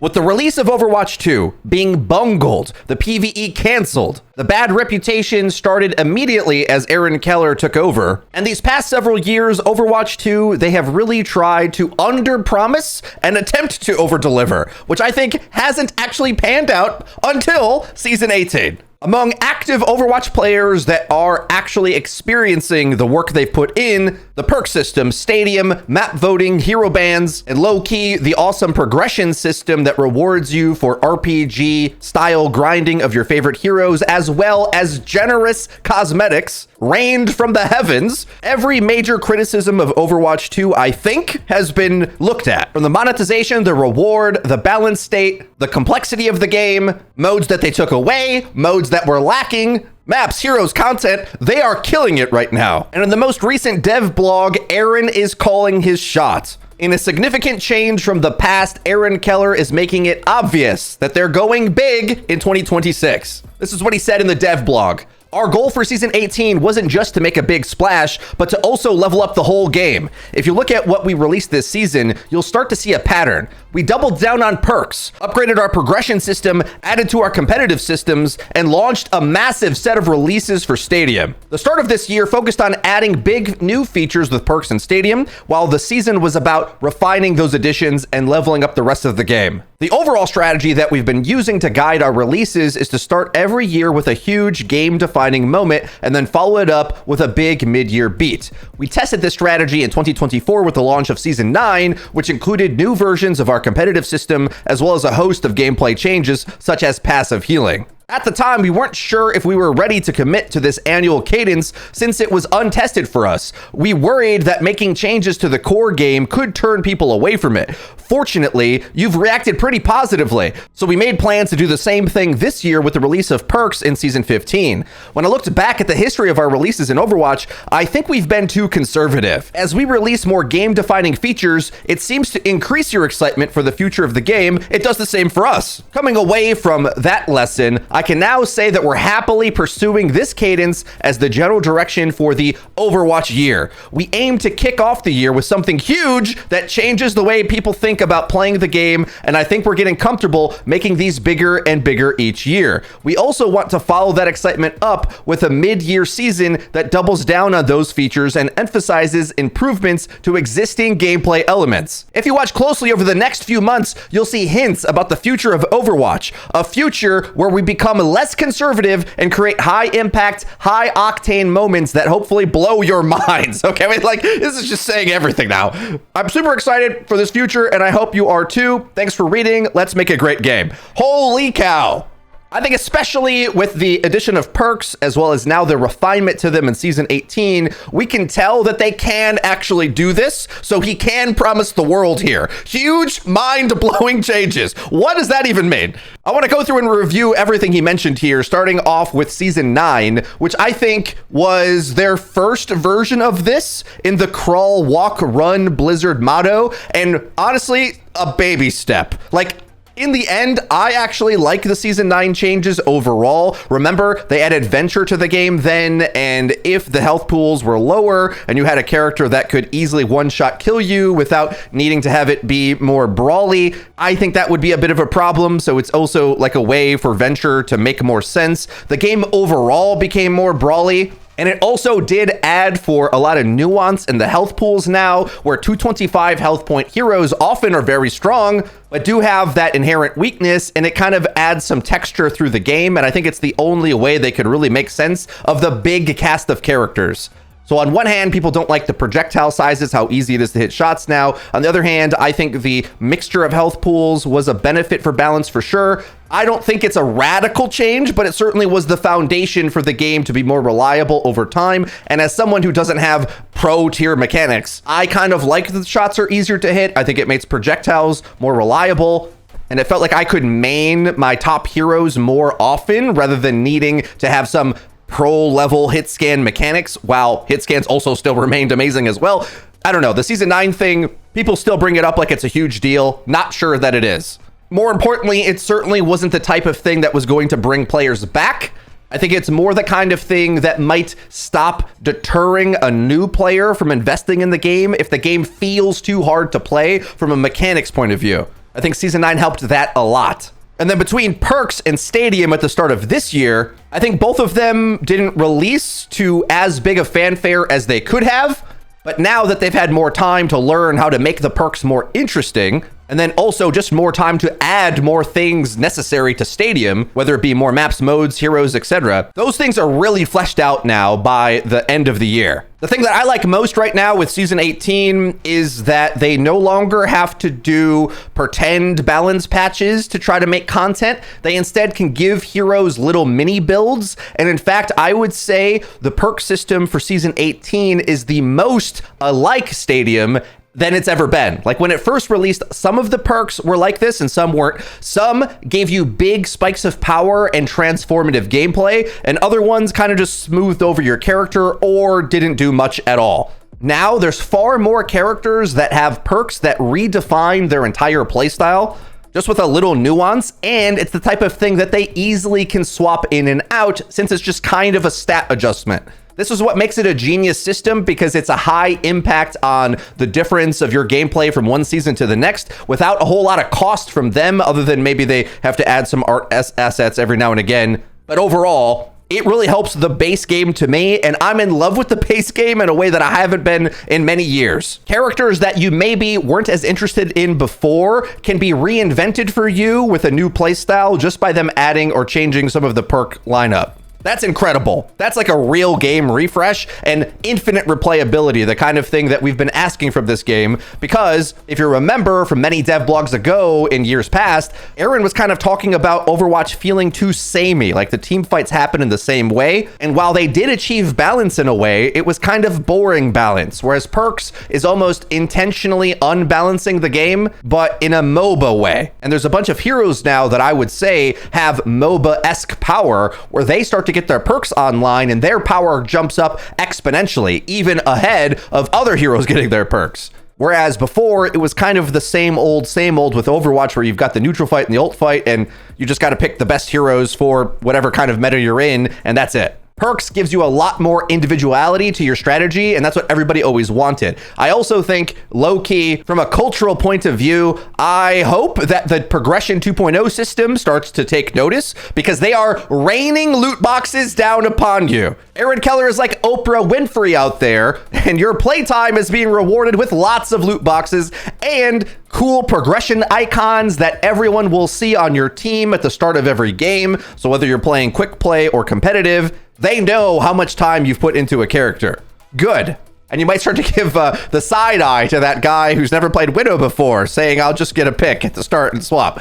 With the release of Overwatch 2 being bungled, the PvE canceled, the bad reputation started immediately as Aaron Keller took over. And these past several years, Overwatch 2, they have really tried to under-promise and attempt to over-deliver, which I think hasn't actually panned out until Season 18. Among active Overwatch players that are actually experiencing the work they've put in, the perk system, stadium, map voting, hero bans, and low-key, the awesome progression system that rewards you for RPG-style grinding of your favorite heroes, as well as generous cosmetics rained from the heavens. Every major criticism of Overwatch 2, I think, has been looked at. From the monetization, the reward, the balance state, the complexity of the game, modes that they took away, modes that were lacking, maps, heroes, content, they are killing it right now. And in the most recent dev blog, Aaron is calling his shot. In a significant change from the past, Aaron Keller is making it obvious that they're going big in 2026. This is what he said in the dev blog. Our goal for Season 18 wasn't just to make a big splash, but to also level up the whole game. If you look at what we released this season, you'll start to see a pattern. We doubled down on perks, upgraded our progression system, added to our competitive systems, and launched a massive set of releases for Stadium. The start of this year focused on adding big new features with perks and Stadium, while the season was about refining those additions and leveling up the rest of the game. The overall strategy that we've been using to guide our releases is to start every year with a huge game-defining moment and then follow it up with a big mid-year beat. We tested this strategy in 2024 with the launch of Season 9, which included new versions of our competitive system, as well as a host of gameplay changes, such as passive healing. At the time, we weren't sure if we were ready to commit to this annual cadence since it was untested for us. We worried that making changes to the core game could turn people away from it. Fortunately, you've reacted pretty positively, so we made plans to do the same thing this year with the release of perks in Season 15. When I looked back at the history of our releases in Overwatch, I think we've been too conservative. As we release more game-defining features, it seems to increase your excitement for the future of the game. It does the same for us. Coming away from that lesson, I can now say that we're happily pursuing this cadence as the general direction for the Overwatch year. We aim to kick off the year with something huge that changes the way people think about playing the game, and I think we're getting comfortable making these bigger and bigger each year. We also want to follow that excitement up with a mid-year season that doubles down on those features and emphasizes improvements to existing gameplay elements. If you watch closely over the next few months, you'll see hints about the future of Overwatch, a future where we become less conservative and create high impact, high octane moments that hopefully blow your minds. Okay, I mean, like, this is just saying everything now. I'm super excited for this future, and I hope you are too. Thanks for reading. Let's make a great game. Holy cow. I think especially with the addition of perks, as well as now the refinement to them in Season 18, we can tell that they can actually do this, so he can promise the world here. Huge, mind-blowing changes. What does that even mean? I want to go through and review everything he mentioned here, starting off with Season 9, which I think was their first version of this in the crawl, walk, run Blizzard motto, and honestly, a baby step. Like, in the end, I actually like the Season 9 changes overall. Remember, they added Venture to the game then, and if the health pools were lower and you had a character that could easily one-shot kill you without needing to have it be more brawly, I think that would be a bit of a problem, so it's also like a way for Venture to make more sense. The game overall became more brawly, and it also did add for a lot of nuance in the health pools now, where 225 health point heroes often are very strong, but do have that inherent weakness, and it kind of adds some texture through the game, and I think it's the only way they could really make sense of the big cast of characters. So on one hand, people don't like the projectile sizes, how easy it is to hit shots now. On the other hand, I think the mixture of health pools was a benefit for balance for sure. I don't think it's a radical change, but it certainly was the foundation for the game to be more reliable over time. And as someone who doesn't have pro tier mechanics, I kind of like that the shots are easier to hit. I think it makes projectiles more reliable. And it felt like I could main my top heroes more often rather than needing to have some pro level hit scan mechanics, while hit scans also still remained amazing as well. I don't know, the Season 9 thing, people still bring it up like it's a huge deal. Not sure that it is. More importantly, it certainly wasn't the type of thing that was going to bring players back. I think it's more the kind of thing that might stop deterring a new player from investing in the game if the game feels too hard to play from a mechanics point of view. I I think Season 9 helped that a lot. And then between Perks and Stadium at the start of this year, I think both of them didn't release to as big a fanfare as they could have. But now that they've had more time to learn how to make the perks more interesting, and then also just more time to add more things necessary to Stadium, whether it be more maps, modes, heroes, etc., those things are really fleshed out now by the end of the year. The thing that I like most right now with Season 18 is that they no longer have to do pretend balance patches to try to make content. They instead can give heroes little mini builds. And in fact, I would say the perk system for Season 18 is the most alike Stadium than it's ever been. Like when it first released, some of the perks were like this and some weren't. Some gave you big spikes of power and transformative gameplay, and other ones kind of just smoothed over your character or didn't do much at all. Now there's far more characters that have perks that redefine their entire playstyle, just with a little nuance, and it's the type of thing that they easily can swap in and out since it's just kind of a stat adjustment. This is what makes it a genius system, because it's a high impact on the difference of your gameplay from one season to the next without a whole lot of cost from them, other than maybe they have to add some art assets every now and again. But overall, it really helps the base game to me, and I'm in love with the base game in a way that I haven't been in many years. Characters that you maybe weren't as interested in before can be reinvented for you with a new playstyle just by them adding or changing some of the perk lineup. That's incredible. That's like a real game refresh and infinite replayability, the kind of thing that we've been asking from this game. Because if you remember from many dev blogs ago in years past, Aaron was kind of talking about Overwatch feeling too samey, like the team fights happen in the same way. And while they did achieve balance in a way, it was kind of boring balance, whereas Perks is almost intentionally unbalancing the game, but in a MOBA way. And there's a bunch of heroes now that I would say have MOBA-esque power, where they start to get their perks online and their power jumps up exponentially, even ahead of other heroes getting their perks. Whereas before, it was kind of the same old with Overwatch, where you've got the neutral fight and the ult fight, and you just got to pick the best heroes for whatever kind of meta you're in, and that's it. Perks gives you a lot more individuality to your strategy, and that's what everybody always wanted. I also think, low-key, from a cultural point of view, I hope that the Progression 2.0 system starts to take notice, because they are raining loot boxes down upon you. Aaron Keller is like Oprah Winfrey out there, and your playtime is being rewarded with lots of loot boxes and cool progression icons that everyone will see on your team at the start of every game. So whether you're playing quick play or competitive, they know how much time you've put into a character. Good. And you might start to give the side eye to that guy who's never played Widow before, saying, I'll just get a pick at the start and swap.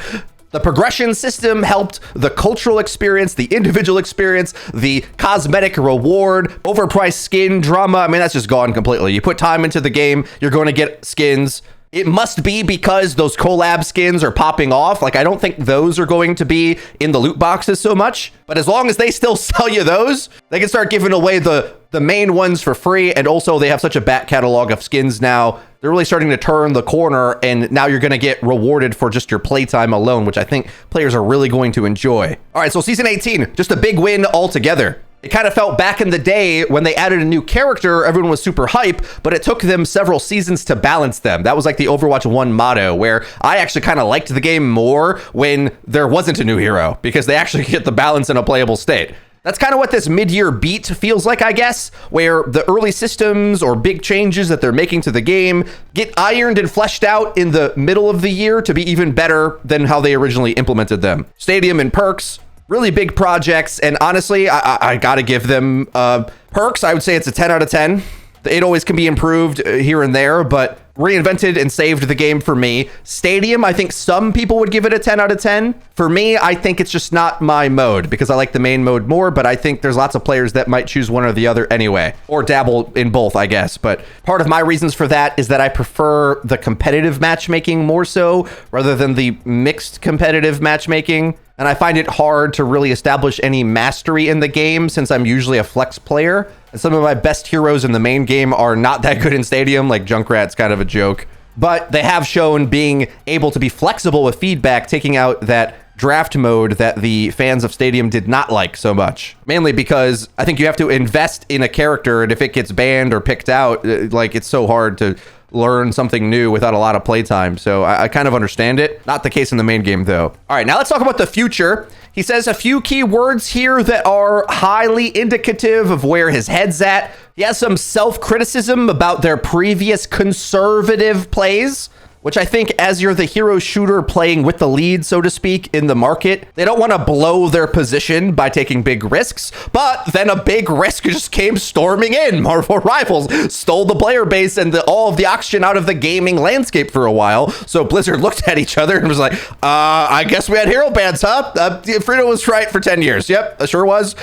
The progression system helped the cultural experience, the individual experience, the cosmetic reward, overpriced skin drama. I mean, that's just gone completely. You put time into the game, you're going to get skins. It must be because those collab skins are popping off. Like, I don't think those are going to be in the loot boxes so much. But as long as they still sell you those, they can start giving away the main ones for free. And also, they have such a back catalog of skins now. They're really starting to turn the corner. And now you're going to get rewarded for just your playtime alone, which I think players are really going to enjoy. All right, so Season 18, just a big win altogether. It kind of felt back in the day when they added a new character, everyone was super hype, but it took them several seasons to balance them. That was like the Overwatch 1 motto, where I actually kind of liked the game more when there wasn't a new hero, because they actually get the balance in a playable state. That's kind of what this mid-year beat feels like, I guess, where the early systems or big changes that they're making to the game get ironed and fleshed out in the middle of the year to be even better than how they originally implemented them. Stadium and perks, really big projects, and honestly, I gotta give them perks. I would say it's a 10 out of 10. It always can be improved here and there, but reinvented and saved the game for me. Stadium, I think some people would give it a 10 out of 10. For me, I think it's just not my mode, because I like the main mode more, but I think there's lots of players that might choose one or the other anyway, or dabble in both, I guess. But part of my reasons for that is that I prefer the competitive matchmaking more so, rather than the mixed competitive matchmaking. And I find it hard to really establish any mastery in the game, since I'm usually a flex player. And some of my best heroes in the main game are not that good in Stadium, like Junkrat's kind of a joke. But they have shown being able to be flexible with feedback, taking out that draft mode that the fans of Stadium did not like so much. Mainly because I think you have to invest in a character, and if it gets banned or picked out, like, it's so hard to learn something new without a lot of playtime. So I kind of understand it. Not the case in the main game, though. All right, now let's talk about the future. He says a few key words here that are highly indicative of where his head's at. He has some self-criticism about their previous conservative plays, which I think as you're the hero shooter playing with the lead, so to speak, in the market, they don't want to blow their position by taking big risks, but then a big risk just came storming in. Marvel Rivals stole the player base and all of the oxygen out of the gaming landscape for a while. So Blizzard looked at each other and was like, I guess we had hero bans, huh? Frito was right for 10 years. Yep, sure was.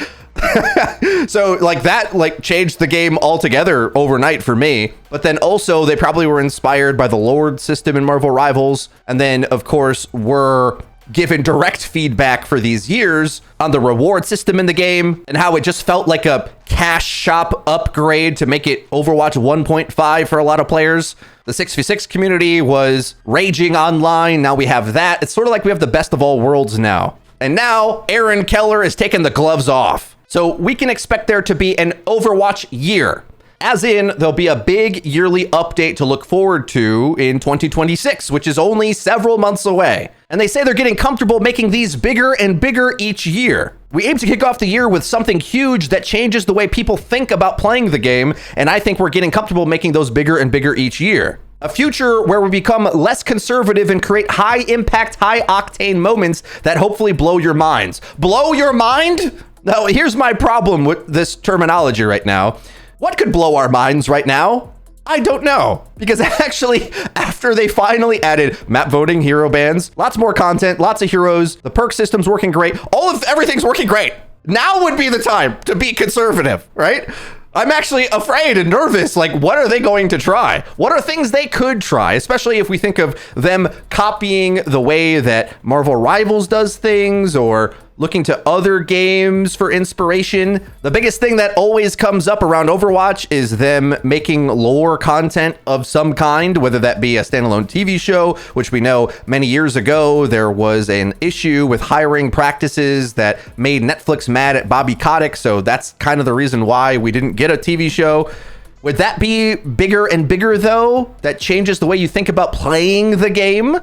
So like that changed the game altogether overnight for me. But then also they probably were inspired by the Lord system in Marvel Rivals, and then of course were given direct feedback for these years on the reward system in the game and how it just felt like a cash shop upgrade to make it Overwatch 1.5 for a lot of players. The 6v6 community was raging online. Now we have that. It's sort of like we have the best of all worlds now. And now Aaron Keller is taking the gloves off. So we can expect there to be an Overwatch year, as in there'll be a big yearly update to look forward to in 2026, which is only several months away. And they say they're getting comfortable making these bigger and bigger each year. We aim to kick off the year with something huge that changes the way people think about playing the game, and I think we're getting comfortable making those bigger and bigger each year. A future where we become less conservative and create high impact, high octane moments that hopefully blow your minds. Blow your mind? Now, here's my problem with this terminology right now. What could blow our minds right now? I don't know. Because actually, after they finally added map voting, hero bans, lots more content, lots of heroes, the perk system's working great, everything's working great. Now would be the time to be conservative, right? I'm actually afraid and nervous. Like, what are they going to try? What are things they could try? Especially if we think of them copying the way that Marvel Rivals does things or looking to other games for inspiration. The biggest thing that always comes up around Overwatch is them making lore content of some kind, whether that be a standalone TV show, which we know many years ago there was an issue with hiring practices that made Netflix mad at Bobby Kotick. So that's kind of the reason why we didn't get a TV show. Would that be bigger and bigger though? That changes the way you think about playing the game?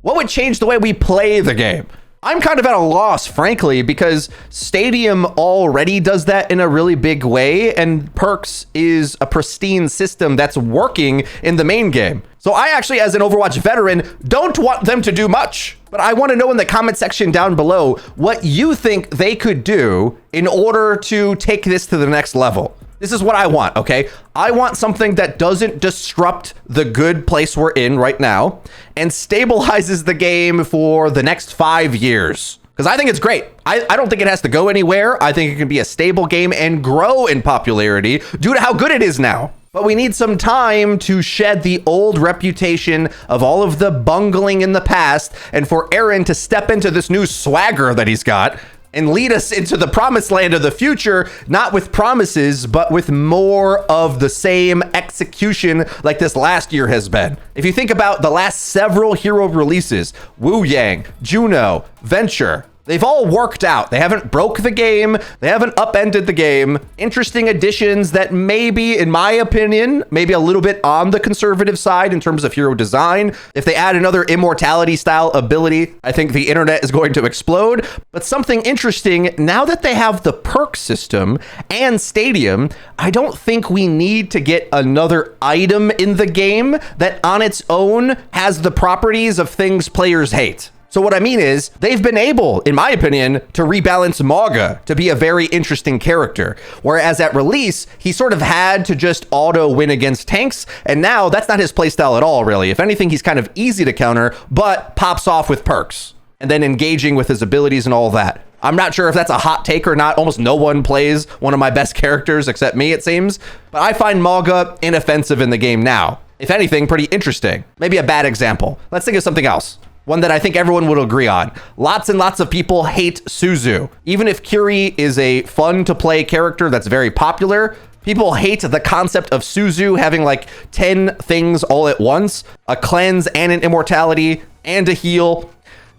What would change the way we play the game? I'm kind of at a loss, frankly, because Stadium already does that in a really big way, and Perks is a pristine system that's working in the main game. So I actually, as an Overwatch veteran, don't want them to do much, but I want to know in the comment section down below what you think they could do in order to take this to the next level. This is what I want, okay? I want something that doesn't disrupt the good place we're in right now and stabilizes the game for the next 5 years. Because I think it's great. I don't think it has to go anywhere. I think it can be a stable game and grow in popularity due to how good it is now. But we need some time to shed the old reputation of all of the bungling in the past and for Aaron to step into this new swagger that he's got and lead us into the promised land of the future, not with promises, but with more of the same execution like this last year has been. If you think about the last several hero releases, Wu Yang, Juno, Venture, they've all worked out. They haven't broke the game. They haven't upended the game. Interesting additions that maybe, in my opinion, maybe a little bit on the conservative side in terms of hero design. If they add another immortality style ability, I think the internet is going to explode. But something interesting, now that they have the perk system and Stadium, I don't think we need to get another item in the game that on its own has the properties of things players hate. So what I mean is they've been able, in my opinion, to rebalance Mauga to be a very interesting character. Whereas at release, he sort of had to just auto win against tanks. And now that's not his playstyle at all, really. If anything, he's kind of easy to counter, but pops off with perks and then engaging with his abilities and all that. I'm not sure if that's a hot take or not. Almost no one plays one of my best characters except me, it seems. But I find Mauga inoffensive in the game now. If anything, pretty interesting. Maybe a bad example. Let's think of something else. One that I think everyone would agree on. Lots and lots of people hate Suzu. Even if Curie is a fun to play character that's very popular, people hate the concept of Suzu having like 10 things all at once, a cleanse and an immortality and a heal.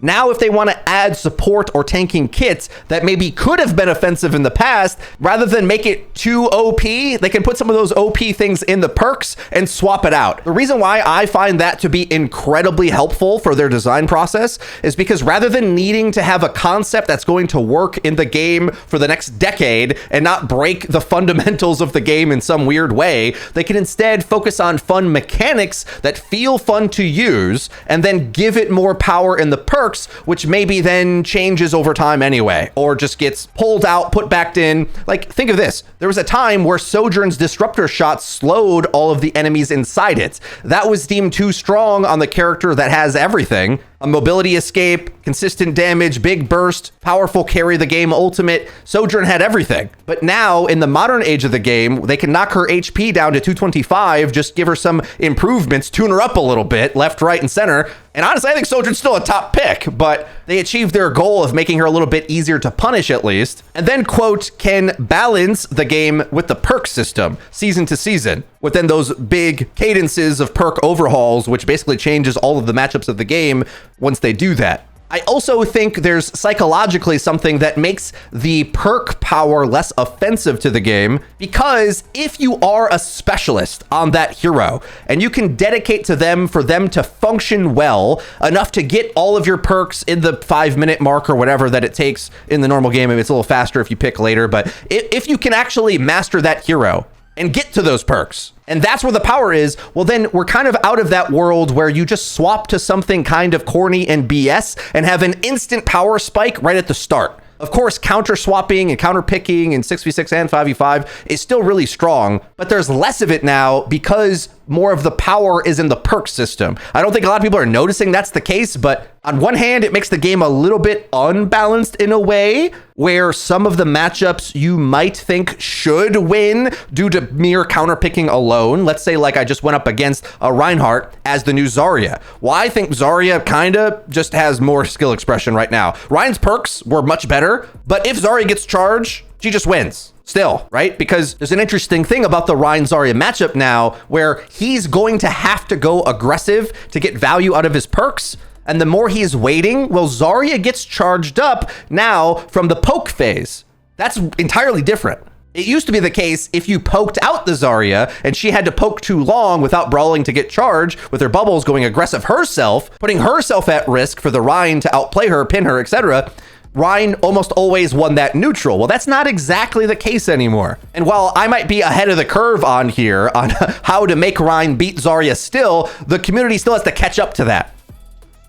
Now, if they want to add support or tanking kits that maybe could have been offensive in the past, rather than make it too OP, they can put some of those OP things in the perks and swap it out. The reason why I find that to be incredibly helpful for their design process is because rather than needing to have a concept that's going to work in the game for the next decade and not break the fundamentals of the game in some weird way, they can instead focus on fun mechanics that feel fun to use and then give it more power in the perks, which maybe then changes over time anyway, or just gets pulled out, put back in. Like, think of this. There was a time where Sojourn's disruptor shot slowed all of the enemies inside it. That was deemed too strong on the character that has everything. A mobility escape, consistent damage, big burst, powerful carry the game ultimate. Sojourn had everything. But now, in the modern age of the game, they can knock her HP down to 225, just give her some improvements, tune her up a little bit, left, right, and center. And honestly, I think Sojourn's still a top pick, but they achieved their goal of making her a little bit easier to punish at least. And then, quote, can balance the game with the perk system, season to season, within those big cadences of perk overhauls, which basically changes all of the matchups of the game once they do that. I also think there's psychologically something that makes the perk power less offensive to the game, because if you are a specialist on that hero and you can dedicate to them for them to function well enough to get all of your perks in the 5-minute mark or whatever that it takes in the normal game, maybe it's a little faster if you pick later, but if you can actually master that hero and get to those perks, and that's where the power is, well, then we're kind of out of that world where you just swap to something kind of corny and BS and have an instant power spike right at the start. Of course, counter swapping and counter picking in 6v6 and 5v5 is still really strong, but there's less of it now because more of the power is in the perk system. I don't think a lot of people are noticing that's the case, but on one hand, it makes the game a little bit unbalanced in a way where some of the matchups you might think should win due to mere counter picking alone. Let's say like I just went up against a Reinhardt as the new Zarya. Well, I think Zarya kind of just has more skill expression right now. Ryan's perks were much better, but if Zarya gets charged, she just wins. Still, right? Because there's an interesting thing about the Ryan Zarya matchup now where he's going to have to go aggressive to get value out of his perks. And the more he's waiting, well, Zarya gets charged up now from the poke phase. That's entirely different. It used to be the case if you poked out the Zarya and she had to poke too long without brawling to get charged with her bubbles going aggressive herself, putting herself at risk for the Ryan to outplay her, pin her, etc., Ryan almost always won that neutral. Well, that's not exactly the case anymore. And while I might be ahead of the curve on here on how to make Ryan beat Zarya still, the community still has to catch up to that.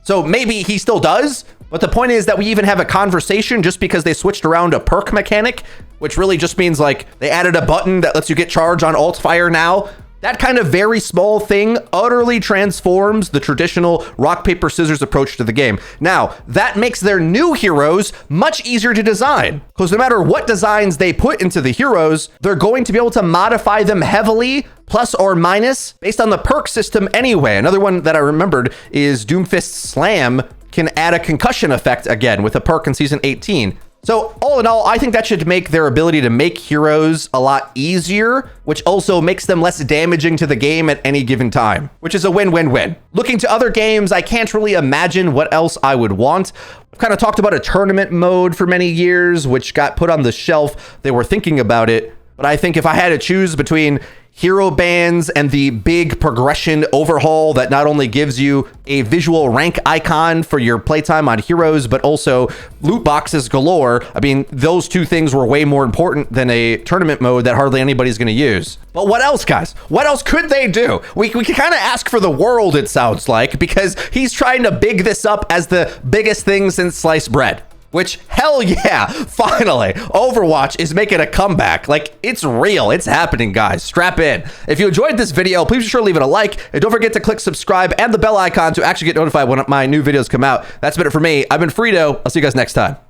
So maybe he still does, but the point is that we even have a conversation just because they switched around a perk mechanic, which really just means like they added a button that lets you get charge on alt fire now. That kind of very small thing utterly transforms the traditional rock, paper, scissors approach to the game. Now, that makes their new heroes much easier to design, because no matter what designs they put into the heroes, they're going to be able to modify them heavily, plus or minus, based on the perk system anyway. Another one that I remembered is Doomfist's Slam can add a concussion effect again with a perk in Season 18. So all in all, I think that should make their ability to make heroes a lot easier, which also makes them less damaging to the game at any given time, which is a win-win-win. Looking to other games, I can't really imagine what else I would want. I've kind of talked about a tournament mode for many years, which got put on the shelf. They were thinking about it, but I think if I had to choose between hero bans and the big progression overhaul that not only gives you a visual rank icon for your playtime on heroes, but also loot boxes galore. I mean, those two things were way more important than a tournament mode that hardly anybody's going to use. But what else, guys? What else could they do? We can kind of ask for the world, it sounds like, because he's trying to big this up as the biggest thing since sliced bread. Which, hell yeah, finally, Overwatch is making a comeback. Like, it's real. It's happening, guys. Strap in. If you enjoyed this video, please be sure to leave it a like. And don't forget to click subscribe and the bell icon to actually get notified when my new videos come out. That's been it for me. I've been Frito. I'll see you guys next time.